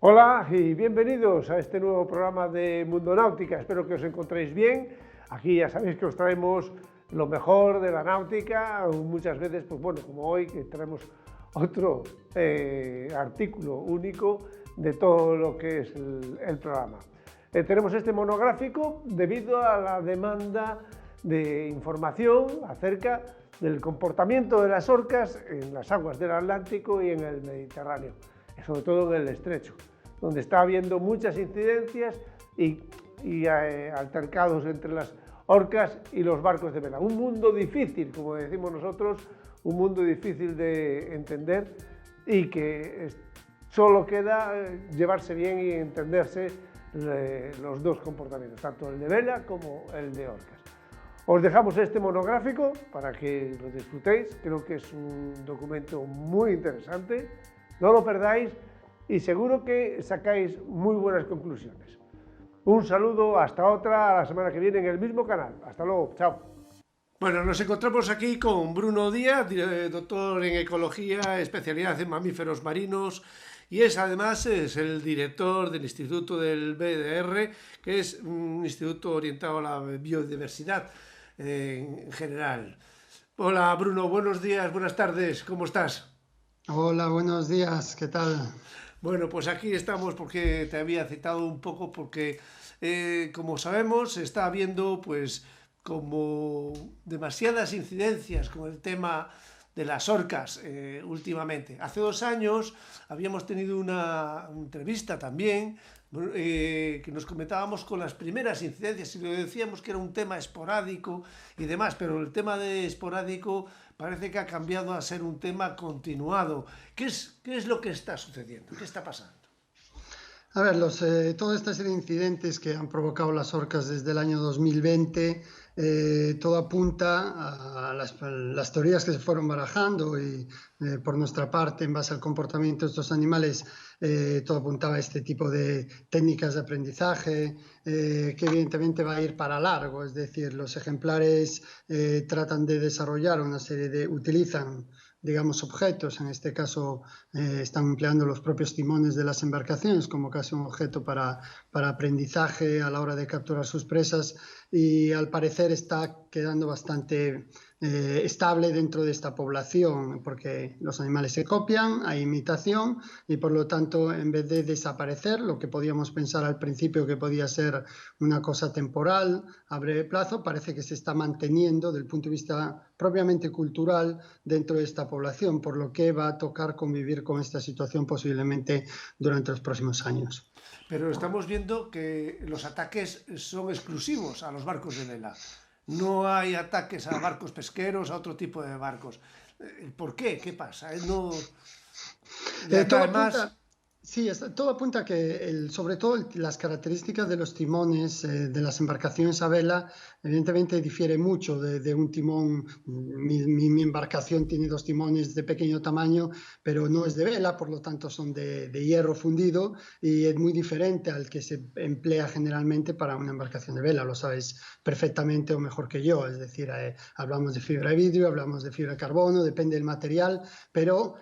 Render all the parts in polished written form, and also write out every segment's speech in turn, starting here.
Hola y bienvenidos a este nuevo programa de Mundo Náutica. Espero que os encontréis bien. Aquí ya sabéis que os traemos lo mejor de la náutica. Muchas veces, pues bueno, como hoy, que traemos otro artículo único de todo lo que es el programa. Tenemos este monográfico debido a la demanda de información acerca del comportamiento de las orcas en las aguas del Atlántico y en el Mediterráneo, sobre todo en el estrecho, donde está habiendo muchas incidencias y altercados entre las orcas y los barcos de vela. Un mundo difícil, como decimos nosotros, un mundo difícil de entender y que solo queda llevarse bien y entenderse los dos comportamientos, tanto el de vela como el de orcas. Os dejamos este monográfico para que lo disfrutéis. Creo que es un documento muy interesante, no lo perdáis y seguro que sacáis muy buenas conclusiones. Un saludo, hasta otra, a la semana que viene en el mismo canal. Hasta luego, chao. Bueno, nos encontramos aquí con Bruno Díaz, doctor en ecología, especialidad en mamíferos marinos, y además es el director del Instituto del BDR, que es un instituto orientado a la biodiversidad en general. Hola Bruno, buenos días, buenas tardes, ¿cómo estás? Hola, buenos días, ¿qué tal? Bueno, pues aquí estamos porque te había citado un poco porque, como sabemos, está habiendo pues como demasiadas incidencias con el tema de las orcas últimamente. Hace 2 años habíamos tenido una entrevista también que nos comentábamos con las primeras incidencias y le decíamos que era un tema esporádico y demás, pero el tema de esporádico parece que ha cambiado a ser un tema continuado. ¿Qué es lo que está sucediendo? ¿Qué está pasando? A ver, toda esta serie de incidentes que han provocado las orcas desde el año 2020, todo apunta a las teorías que se fueron barajando y por nuestra parte, en base al comportamiento de estos animales, todo apuntaba a este tipo de técnicas de aprendizaje que evidentemente va a ir para largo, es decir, los ejemplares tratan de desarrollar una serie utilizan digamos, objetos, en este caso están empleando los propios timones de las embarcaciones como casi un objeto para aprendizaje a la hora de capturar sus presas y al parecer está quedando bastante estable dentro de esta población porque los animales se copian, hay imitación y por lo tanto en vez de desaparecer, lo que podíamos pensar al principio que podía ser una cosa temporal a breve plazo, parece que se está manteniendo desde el punto de vista propiamente cultural dentro de esta población, por lo que va a tocar convivir con esta situación posiblemente durante los próximos años. Pero estamos viendo que los ataques son exclusivos a los barcos de vela. No hay ataques a barcos pesqueros, a otro tipo de barcos. ¿Por qué? ¿Qué pasa? No... Y Todo además... apunta, sí, todo apunta a que sobre todo las características de los timones de las embarcaciones a vela evidentemente difiere mucho de un timón. Mi embarcación tiene 2 timones de pequeño tamaño, pero no es de vela, por lo tanto son de hierro fundido y es muy diferente al que se emplea generalmente para una embarcación de vela, lo sabes perfectamente o mejor que yo, es decir, hablamos de fibra de vidrio, hablamos de fibra de carbono, depende del material, pero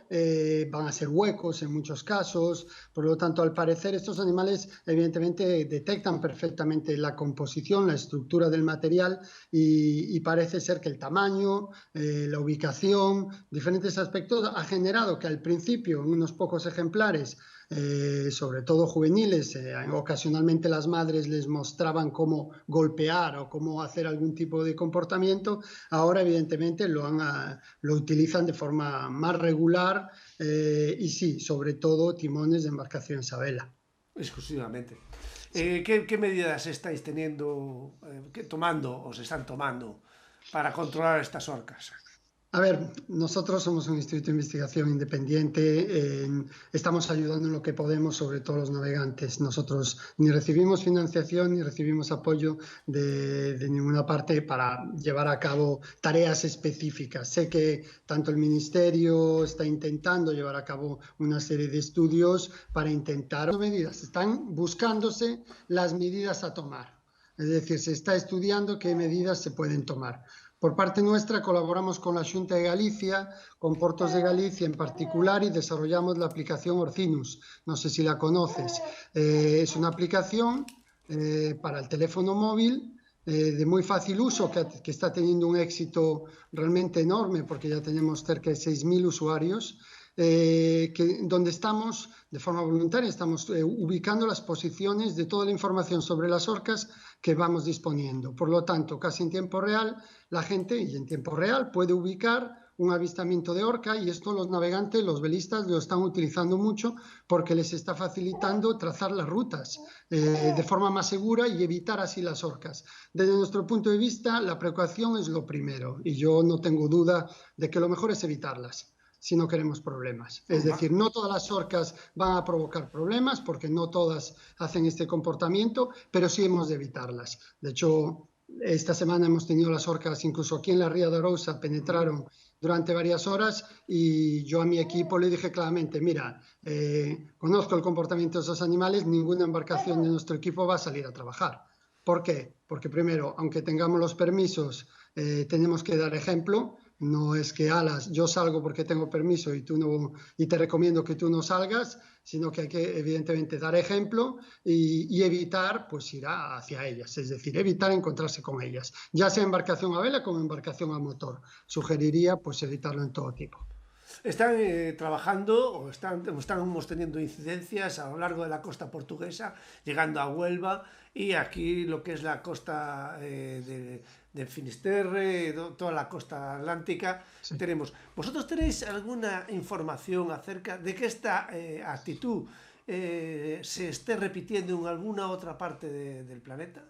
van a ser huecos en muchos casos, por lo tanto, al parecer estos animales evidentemente detectan perfectamente la composición, la estructura del material y parece ser que el tamaño, la ubicación, diferentes aspectos ha generado que al principio en unos pocos ejemplares sobre todo juveniles, ocasionalmente las madres les mostraban cómo golpear o cómo hacer algún tipo de comportamiento, ahora evidentemente lo utilizan de forma más regular y sí, sobre todo timones de embarcaciones a vela. Exclusivamente. Sí. ¿Qué medidas estáis teniendo, tomando o se están tomando para controlar estas orcas? A ver, nosotros somos un instituto de investigación independiente, estamos ayudando en lo que podemos, sobre todo los navegantes. Nosotros ni recibimos financiación ni recibimos apoyo de ninguna parte para llevar a cabo tareas específicas. Sé que tanto el Ministerio está intentando llevar a cabo una serie de estudios para intentar medidas. Están buscándose las medidas a tomar. Es decir, se está estudiando qué medidas se pueden tomar. Por parte nuestra colaboramos con la Xunta de Galicia, con Portos de Galicia en particular, y desarrollamos la aplicación Orcinus. No sé si la conoces. Es una aplicación para el teléfono móvil de muy fácil uso, que está teniendo un éxito realmente enorme, porque ya tenemos cerca de 6.000 usuarios, donde estamos, de forma voluntaria, estamos ubicando las posiciones de toda la información sobre las orcas que vamos disponiendo. Por lo tanto, casi en tiempo real, la gente, y en tiempo real, puede ubicar un avistamiento de orca, y esto los navegantes, los velistas, lo están utilizando mucho porque les está facilitando trazar las rutas de forma más segura y evitar así las orcas. Desde nuestro punto de vista, la precaución es lo primero, y yo no tengo duda de que lo mejor es evitarlas si no queremos problemas. Es decir, no todas las orcas van a provocar problemas, porque no todas hacen este comportamiento, pero sí hemos de evitarlas. De hecho, esta semana hemos tenido las orcas, incluso aquí en la Ría de Arousa, penetraron durante varias horas, y yo a mi equipo le dije claramente: mira, conozco el comportamiento de esos animales, ninguna embarcación de nuestro equipo va a salir a trabajar. ¿Por qué? Porque primero, aunque tengamos los permisos, tenemos que dar ejemplo. No es que, alas, yo salgo porque tengo permiso y tú no, y te recomiendo que tú no salgas, sino que hay que evidentemente dar ejemplo y evitar pues ir hacia ellas, es decir, evitar encontrarse con ellas, ya sea embarcación a vela como embarcación a motor. Sugeriría pues evitarlo en todo tipo. Están trabajando o estamos teniendo incidencias a lo largo de la costa portuguesa, llegando a Huelva y aquí lo que es la costa de Finisterre, toda la costa atlántica. Sí. ¿Vosotros tenéis alguna información acerca de que esta actitud se esté repitiendo en alguna otra parte del planeta?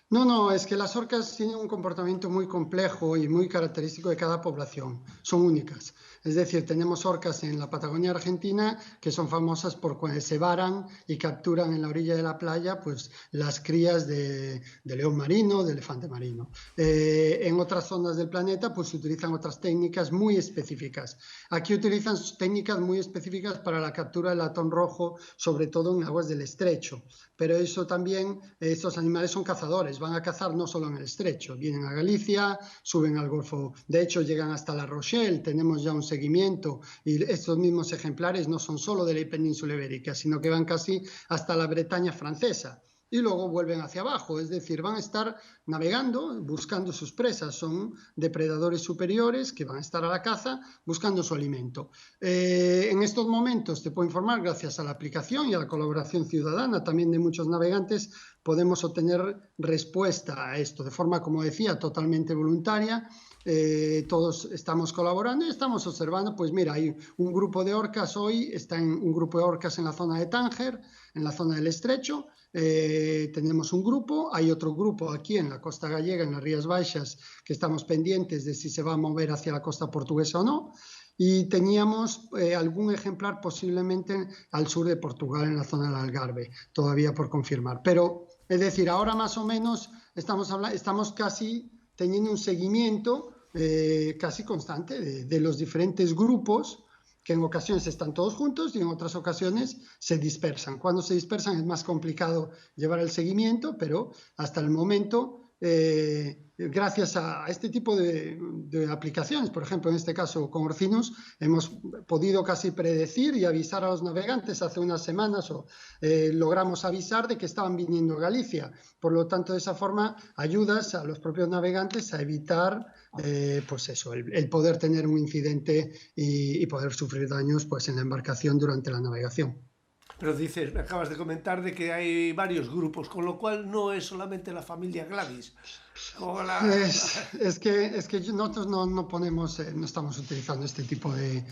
No, es que las orcas tienen un comportamiento muy complejo y muy característico de cada población, son únicas. Es decir, tenemos orcas en la Patagonia Argentina que son famosas por cuando se varan y capturan en la orilla de la playa pues las crías de león marino, de elefante marino. En otras zonas del planeta pues se utilizan otras técnicas muy específicas. Aquí utilizan técnicas muy específicas para la captura del latón rojo, sobre todo en aguas del estrecho. Pero eso también, estos animales son cazadores, van a cazar no solo en el estrecho, vienen a Galicia, suben al Golfo, de hecho llegan hasta La Rochelle, tenemos ya un seguimiento, y estos mismos ejemplares no son solo de la península ibérica, sino que van casi hasta la Bretaña francesa. Y luego vuelven hacia abajo, es decir, van a estar navegando, buscando sus presas, son depredadores superiores que van a estar a la caza buscando su alimento. En estos momentos, te puedo informar, gracias a la aplicación y a la colaboración ciudadana también de muchos navegantes, podemos obtener respuesta a esto de forma, como decía, totalmente voluntaria. Todos estamos colaborando y estamos observando, pues mira, hay un grupo de orcas hoy, un grupo de orcas en la zona de Tánger, en la zona del estrecho. Tenemos un grupo, hay otro grupo aquí en la costa gallega, en las Rías Baixas, que estamos pendientes de si se va a mover hacia la costa portuguesa o no, y teníamos algún ejemplar posiblemente al sur de Portugal, en la zona del Algarve, todavía por confirmar. Pero, es decir, ahora más o menos estamos casi teniendo un seguimiento casi constante de los diferentes grupos, que en ocasiones están todos juntos y en otras ocasiones se dispersan. Cuando se dispersan es más complicado llevar el seguimiento, pero hasta el momento, gracias a este tipo de aplicaciones, por ejemplo, en este caso con Orcinus, hemos podido casi predecir y avisar a los navegantes hace unas semanas, logramos avisar de que estaban viniendo a Galicia. Por lo tanto, de esa forma ayudas a los propios navegantes a evitar pues eso, el poder tener un incidente y poder sufrir daños pues en la embarcación durante la navegación. Pero dices, me acabas de comentar de que hay varios grupos, con lo cual no es solamente la familia Gladys. Es que nosotros no ponemos, no estamos utilizando este tipo de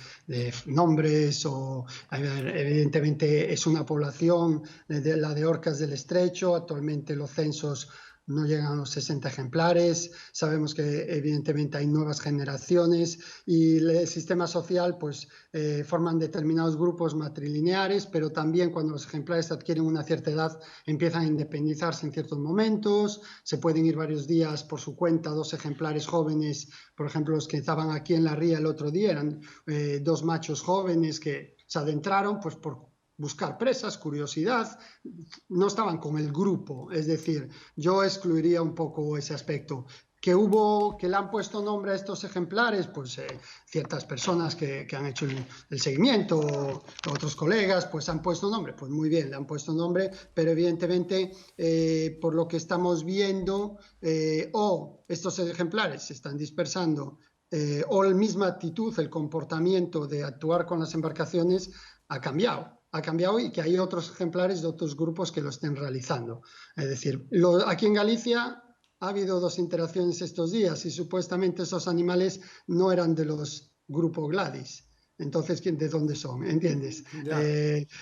nombres, o evidentemente es una población de la de orcas del estrecho. Actualmente los censos no llegan a los 60 ejemplares, sabemos que evidentemente hay nuevas generaciones y el sistema social pues forman determinados grupos matrilineares, pero también cuando los ejemplares adquieren una cierta edad empiezan a independizarse en ciertos momentos, se pueden ir varios días por su cuenta, 2 ejemplares jóvenes, por ejemplo los que estaban aquí en la ría el otro día eran 2 machos jóvenes que se adentraron pues por buscar presas, curiosidad, no estaban con el grupo. Es decir, yo excluiría un poco ese aspecto. que le han puesto nombre a estos ejemplares, pues ciertas personas que han hecho el seguimiento, o otros colegas, pues han puesto nombre, pues muy bien, le han puesto nombre, pero evidentemente por lo que estamos viendo, o estos ejemplares se están dispersando, o la misma actitud, el comportamiento de actuar con las embarcaciones ha cambiado y que hay otros ejemplares de otros grupos que lo estén realizando. Es decir, aquí en Galicia ha habido 2 interacciones estos días y supuestamente esos animales no eran de los grupos Gladys. Entonces, ¿de dónde son? ¿Entiendes?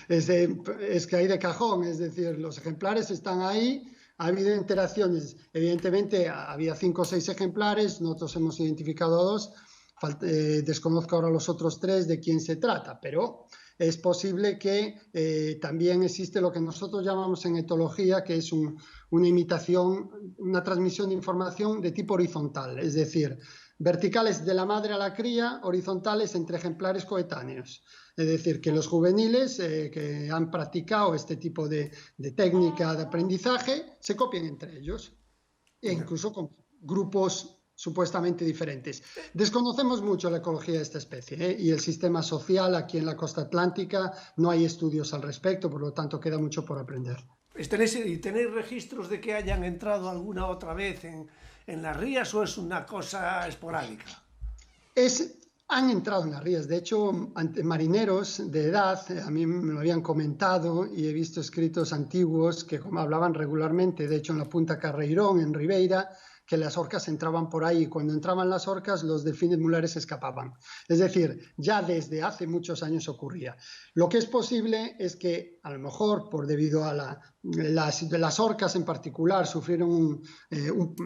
Es que hay de cajón, es decir, los ejemplares están ahí, ha habido interacciones. Evidentemente, había 5 o 6 ejemplares, nosotros hemos identificado a 2, desconozco ahora los otros 3 de quién se trata, pero es posible que también existe lo que nosotros llamamos en etología, que es una imitación, una transmisión de información de tipo horizontal, es decir, verticales de la madre a la cría, horizontales entre ejemplares coetáneos. Es decir, que los juveniles que han practicado este tipo de técnica de aprendizaje se copian entre ellos, e incluso con grupos supuestamente diferentes. Desconocemos mucho la ecología de esta especie y el sistema social aquí en la costa atlántica, no hay estudios al respecto, por lo tanto queda mucho por aprender. ¿Tenéis registros de que hayan entrado alguna otra vez en las rías o es una cosa esporádica? Han entrado en las rías, de hecho, marineros de edad, a mí me lo habían comentado y he visto escritos antiguos que hablaban regularmente, de hecho en la Punta Carreirón, en Ribeira, que las orcas entraban por ahí y cuando entraban las orcas los delfines mulares escapaban. Es decir, ya desde hace muchos años ocurría. Lo que es posible es que a lo mejor debido a las orcas en particular sufrieron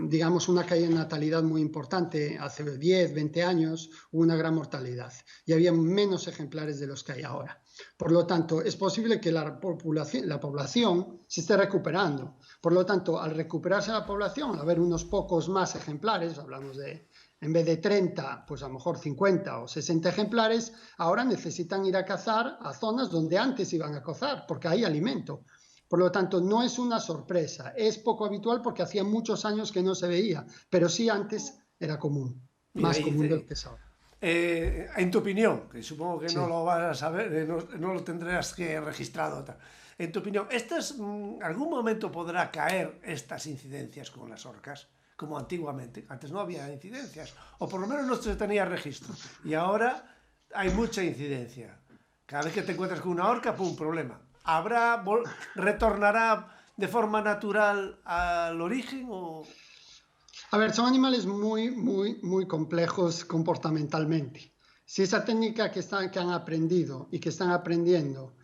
digamos una caída de natalidad muy importante hace 10, 20 años, hubo una gran mortalidad y había menos ejemplares de los que hay ahora. Por lo tanto, es posible que la población se esté recuperando. Por lo tanto, al recuperarse la población, al haber unos pocos más ejemplares, hablamos de, en vez de 30, pues a lo mejor 50 o 60 ejemplares, ahora necesitan ir a cazar a zonas donde antes iban a cazar, porque hay alimento. Por lo tanto, no es una sorpresa, es poco habitual porque hacía muchos años que no se veía, pero sí antes era común, más común de lo que es ahora. En tu opinión, que supongo que Sí. no lo vas a saber, no lo tendrás que registrado. En tu opinión, ¿algún momento podrá caer estas incidencias con las orcas? Como antiguamente. Antes no había incidencias. O por lo menos no se tenía registro. Y ahora hay mucha incidencia. Cada vez que te encuentras con una orca, ¡pum! Problema. ¿Retornará de forma natural al origen o...? A ver, son animales muy complejos comportamentalmente. Si esa técnica que han aprendido y que están aprendiendo,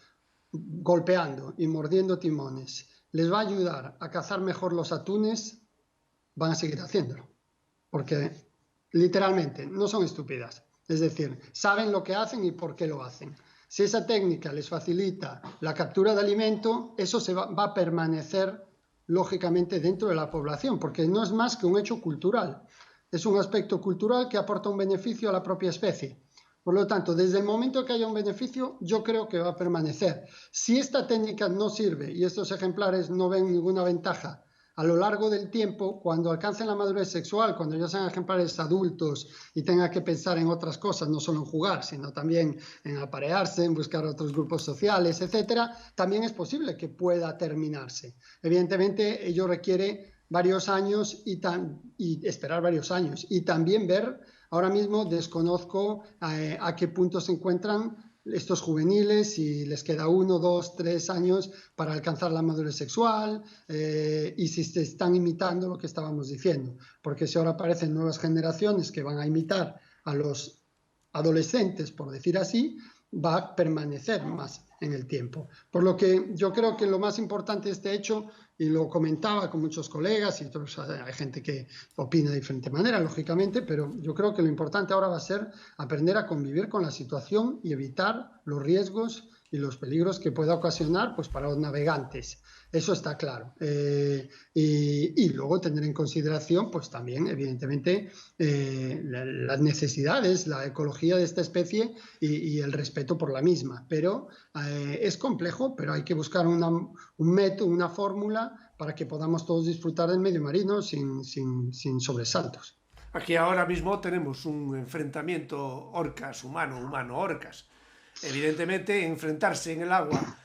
golpeando y mordiendo timones, les va a ayudar a cazar mejor los atunes, van a seguir haciéndolo. Porque literalmente no son estúpidas. Es decir, saben lo que hacen y por qué lo hacen. Si esa técnica les facilita la captura de alimento, eso va a permanecer lógicamente dentro de la población, porque no es más que un hecho cultural. Es un aspecto cultural que aporta un beneficio a la propia especie. Por lo tanto, desde el momento que haya un beneficio, yo creo que va a permanecer. Si esta técnica no sirve y estos ejemplares no ven ninguna ventaja a lo largo del tiempo, cuando alcancen la madurez sexual, cuando ya sean ejemplares adultos y tengan que pensar en otras cosas, no solo en jugar, sino también en aparearse, en buscar otros grupos sociales, etcétera, también es posible que pueda terminarse. Evidentemente, ello requiere varios años y esperar varios años y también ver, ahora mismo desconozco a qué punto se encuentran estos juveniles, si les queda 1, 2, 3 años para alcanzar la madurez sexual y si se están imitando lo que estábamos diciendo. Porque si ahora aparecen nuevas generaciones que van a imitar a los adolescentes, por decir así, va a permanecer más en el tiempo. Por lo que yo creo que lo más importante de este hecho, y lo comentaba con muchos colegas, y hay gente que opina de diferente manera, lógicamente, pero yo creo que lo importante ahora va a ser aprender a convivir con la situación y evitar los riesgos y los peligros que pueda ocasionar pues, para los navegantes. Eso está claro. Y luego tener en consideración, pues también, evidentemente, las necesidades, la ecología de esta especie y el respeto por la misma. Pero es complejo, pero hay que buscar un método, una fórmula para que podamos todos disfrutar del medio marino sin sobresaltos. Aquí ahora mismo tenemos un enfrentamiento orcas, humano, humano-orcas. Evidentemente, enfrentarse en el agua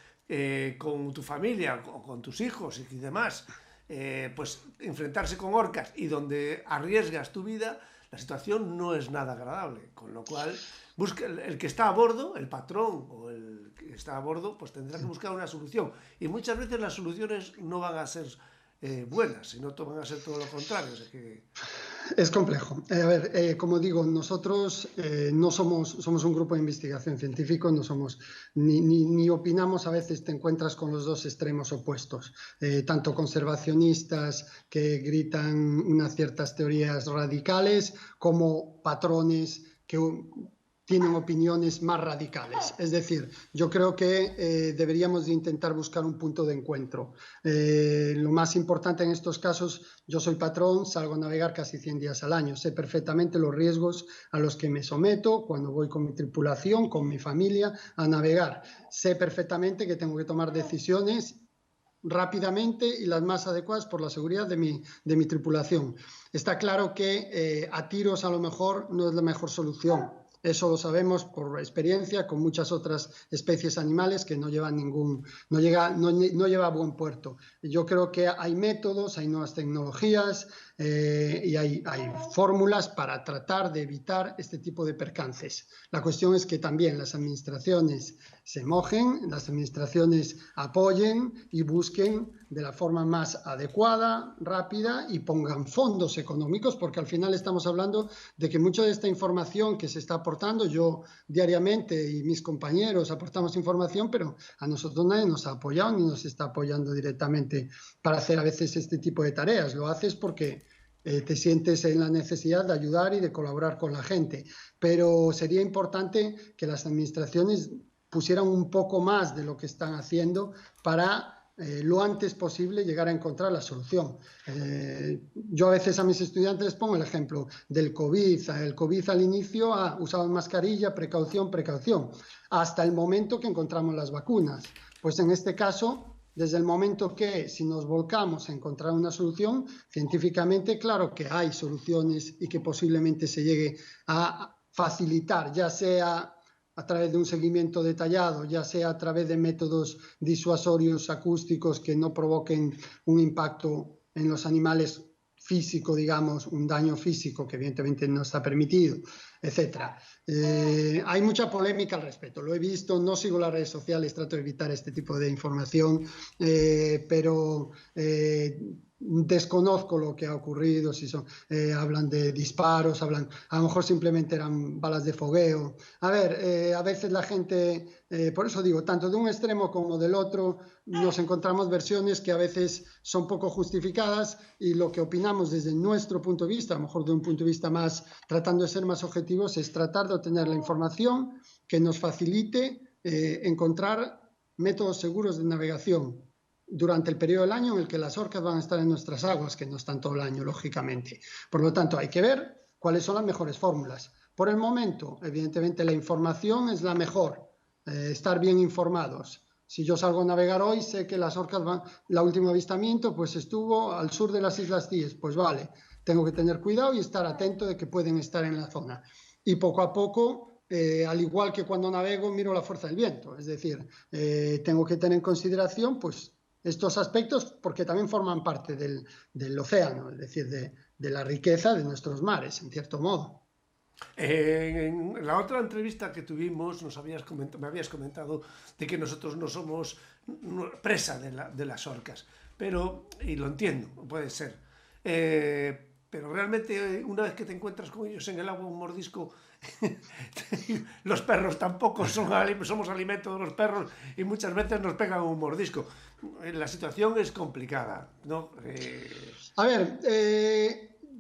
con tu familia o con tus hijos y demás, pues enfrentarse con orcas y donde arriesgas tu vida, la situación no es nada agradable. Con lo cual, busca el que está a bordo, el patrón o el que está a bordo, pues tendrá que buscar una solución. Y muchas veces las soluciones no van a ser buenas, sino van a ser todo lo contrario. O sea que... Es complejo. A ver, como digo, nosotros no somos un grupo de investigación científico, no somos ni opinamos, a veces te encuentras con los dos extremos opuestos, tanto conservacionistas que gritan unas ciertas teorías radicales, como patrones que tienen opiniones más radicales. Es decir, yo creo que deberíamos de intentar buscar un punto de encuentro. Lo más importante en estos casos, yo soy patrón, salgo a navegar casi 100 días al año, sé perfectamente los riesgos a los que me someto cuando voy con mi tripulación, con mi familia, a navegar. Sé perfectamente que tengo que tomar decisiones rápidamente y las más adecuadas por la seguridad de mi tripulación. Está claro que a tiros a lo mejor no es la mejor solución. Eso lo sabemos por experiencia con muchas otras especies animales que no lleva a buen puerto. Yo creo que hay métodos, hay nuevas tecnologías y hay fórmulas para tratar de evitar este tipo de percances. La cuestión es que también las administraciones se mojen, las administraciones apoyen y busquen de la forma más adecuada, rápida y pongan fondos económicos, porque al final estamos hablando de que mucha de esta información que se está aportando, yo diariamente y mis compañeros aportamos información, pero a nosotros nadie nos ha apoyado ni nos está apoyando directamente para hacer a veces este tipo de tareas. Lo haces porque te sientes en la necesidad de ayudar y de colaborar con la gente, pero sería importante que las administraciones pusieran un poco más de lo que están haciendo para lo antes posible llegar a encontrar la solución. Yo a veces a mis estudiantes les pongo el ejemplo del COVID. El COVID al inicio usaban mascarilla, precaución, precaución, hasta el momento que encontramos las vacunas. Pues en este caso, desde el momento que si nos volcamos a encontrar una solución, científicamente claro que hay soluciones y que posiblemente se llegue a facilitar, ya sea a través de un seguimiento detallado, ya sea a través de métodos disuasorios acústicos que no provoquen un impacto en los animales físico, digamos, un daño físico que evidentemente no está permitido, etc. Hay mucha polémica al respecto, lo he visto, no sigo las redes sociales, trato de evitar este tipo de información, pero desconozco lo que ha ocurrido, si hablan de disparos, a lo mejor simplemente eran balas de fogueo. A ver, a veces la gente, por eso digo, tanto de un extremo como del otro, nos encontramos versiones que a veces son poco justificadas y lo que opinamos desde nuestro punto de vista, a lo mejor de un punto de vista más, tratando de ser más objetivos, es tratar de obtener la información que nos facilite encontrar métodos seguros de navegación durante el periodo del año en el que las orcas van a estar en nuestras aguas, que no están todo el año, lógicamente. Por lo tanto, hay que ver cuáles son las mejores fórmulas. Por el momento, evidentemente, la información es la mejor, estar bien informados. Si yo salgo a navegar hoy, sé que las orcas el último avistamiento pues estuvo al sur de las Islas Cíes, pues vale, tengo que tener cuidado y estar atento de que pueden estar en la zona. Y poco a poco, al igual que cuando navego, miro la fuerza del viento, es decir, tengo que tener en consideración pues estos aspectos porque también forman parte del océano, es decir, de la riqueza de nuestros mares, en cierto modo. En la otra entrevista que tuvimos me habías comentado de que nosotros no somos presa de las orcas, pero, y lo entiendo, puede ser, pero realmente una vez que te encuentras con ellos en el agua, un mordisco, los perros tampoco somos alimento de los perros y muchas veces nos pegan un mordisco. La situación es complicada, ¿no? A ver,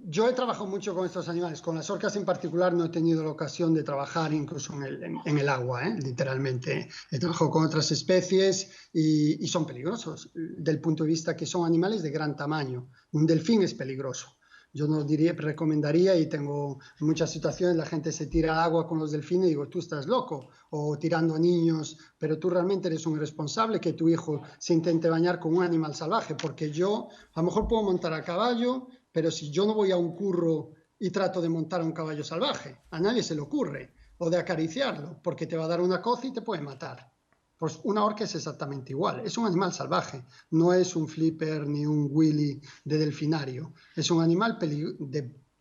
yo he trabajado mucho con estos animales, con las orcas en particular no he tenido la ocasión de trabajar incluso en el agua, literalmente. He trabajado con otras especies y son peligrosos, del punto de vista que son animales de gran tamaño. Un delfín es peligroso. yo no diría, recomendaría, y tengo en muchas situaciones la gente se tira al agua con los delfines y digo, tú estás loco, o tirando a niños, pero tú realmente eres un irresponsable que tu hijo se intente bañar con un animal salvaje, porque yo a lo mejor puedo montar a caballo, pero si yo no voy a un curro y trato de montar a un caballo salvaje, a nadie se le ocurre, o de acariciarlo, porque te va a dar una coza y te puede matar. Pues una orca es exactamente igual, es un animal salvaje, no es un flipper ni un willy de delfinario, es un animal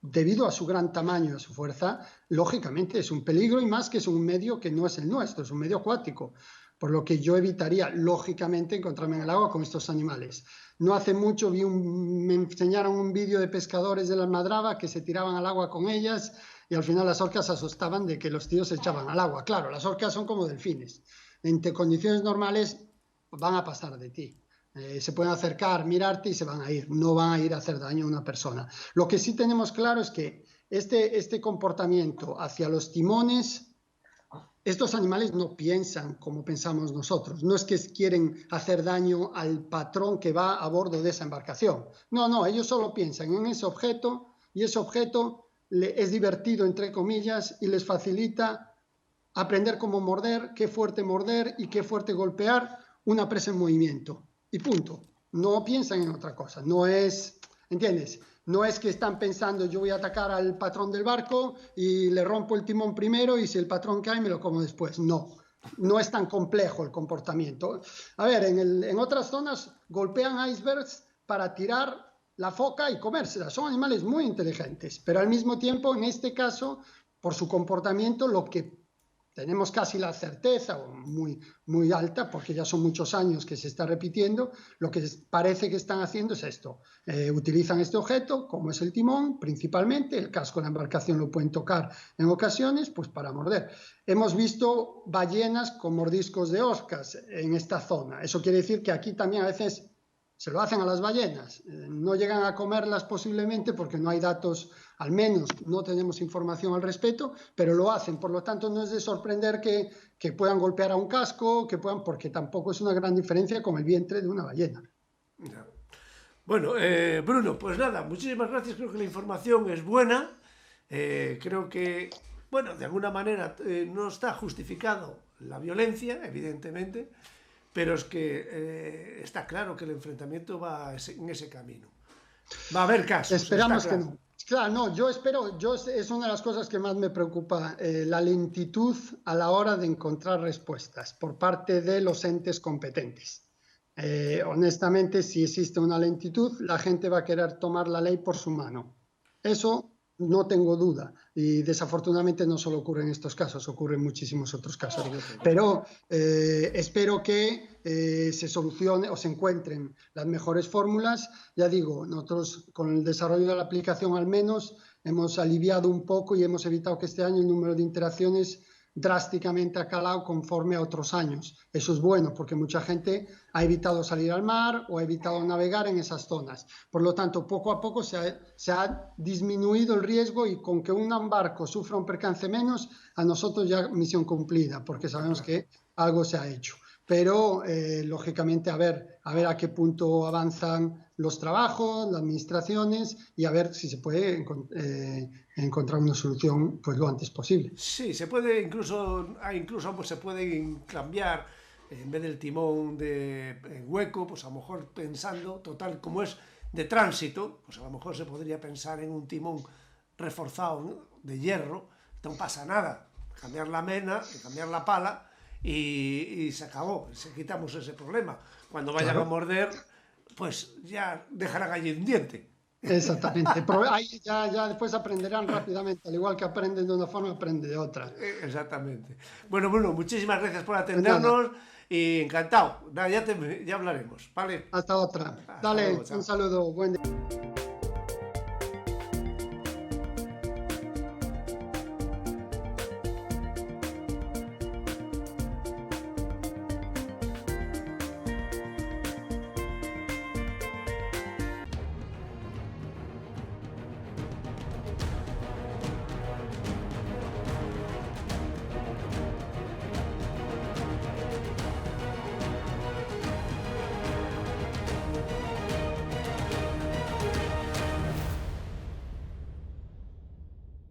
debido a su gran tamaño y a su fuerza, lógicamente es un peligro y más que es un medio que no es el nuestro, es un medio acuático, por lo que yo evitaría, lógicamente, encontrarme en el agua con estos animales. No hace mucho me enseñaron un vídeo de pescadores de la Almadraba que se tiraban al agua con ellas y al final las orcas se asustaban de que los tíos se echaban al agua. Claro, las orcas son como delfines. En condiciones normales van a pasar de ti. Se pueden acercar, mirarte y se van a ir. No van a ir a hacer daño a una persona. Lo que sí tenemos claro es que este comportamiento hacia los timones, estos animales no piensan como pensamos nosotros. No es que quieren hacer daño al patrón que va a bordo de esa embarcación. No, ellos solo piensan en ese objeto y ese objeto es divertido, entre comillas, y les facilita aprender cómo morder, qué fuerte morder y qué fuerte golpear una presa en movimiento. Y punto. No piensan en otra cosa. No es, ¿entiendes? No es que están pensando yo voy a atacar al patrón del barco y le rompo el timón primero y si el patrón cae me lo como después. No. No es tan complejo el comportamiento. A ver, en otras zonas golpean icebergs para tirar la foca y comérsela. Son animales muy inteligentes, pero al mismo tiempo, en este caso, por su comportamiento, lo que tenemos casi la certeza, o muy alta, porque ya son muchos años que se está repitiendo, lo que parece que están haciendo es esto. Utilizan este objeto, como es el timón, principalmente, el casco de la embarcación lo pueden tocar en ocasiones, pues para morder. Hemos visto ballenas con mordiscos de orcas en esta zona. Eso quiere decir que aquí también a veces se lo hacen a las ballenas. No llegan a comerlas posiblemente porque no hay datos, al menos no tenemos información al respecto, pero lo hacen. Por lo tanto, no es de sorprender que puedan golpear a un casco, porque tampoco es una gran diferencia con el vientre de una ballena. No. Bueno, Bruno, pues nada, muchísimas gracias. Creo que la información es buena. Creo que, bueno, de alguna manera no está justificado la violencia, evidentemente, pero es que está claro que el enfrentamiento va en ese camino. Va a haber casos. Esperamos que no. Claro, no, yo espero, es una de las cosas que más me preocupa, la lentitud a la hora de encontrar respuestas por parte de los entes competentes. Honestamente, si existe una lentitud, la gente va a querer tomar la ley por su mano. Eso no tengo duda. Y desafortunadamente no solo ocurre en estos casos, ocurre en muchísimos otros casos. Pero espero que se solucione o se encuentren las mejores fórmulas. Ya digo, nosotros con el desarrollo de la aplicación al menos hemos aliviado un poco y hemos evitado que este año el número de interacciones drásticamente ha calado conforme a otros años. Eso es bueno porque mucha gente ha evitado salir al mar o ha evitado navegar en esas zonas. Por lo tanto, poco a poco se ha disminuido el riesgo y con que un barco sufra un percance menos, a nosotros ya misión cumplida, porque sabemos que algo se ha hecho. Pero, lógicamente, a ver a qué punto avanzan los trabajos, las administraciones y a ver si se puede encontrar una solución pues lo antes posible. Sí, se puede incluso se pueden cambiar en vez del timón de hueco, pues a lo mejor pensando, total, como es de tránsito, pues a lo mejor se podría pensar en un timón reforzado, ¿no?, de hierro, no pasa nada, cambiar la mena, cambiar la pala y se acabó, quitamos ese problema. Cuando vayan a morder, pues ya dejarán allí un diente. Exactamente, ahí ya después aprenderán rápidamente, al igual que aprenden de una forma, aprenden de otra. Exactamente. Bueno, Bruno, muchísimas gracias por atendernos y encantado. Ya hablaremos, ¿vale? Hasta otra. Dale, un saludo, buen día.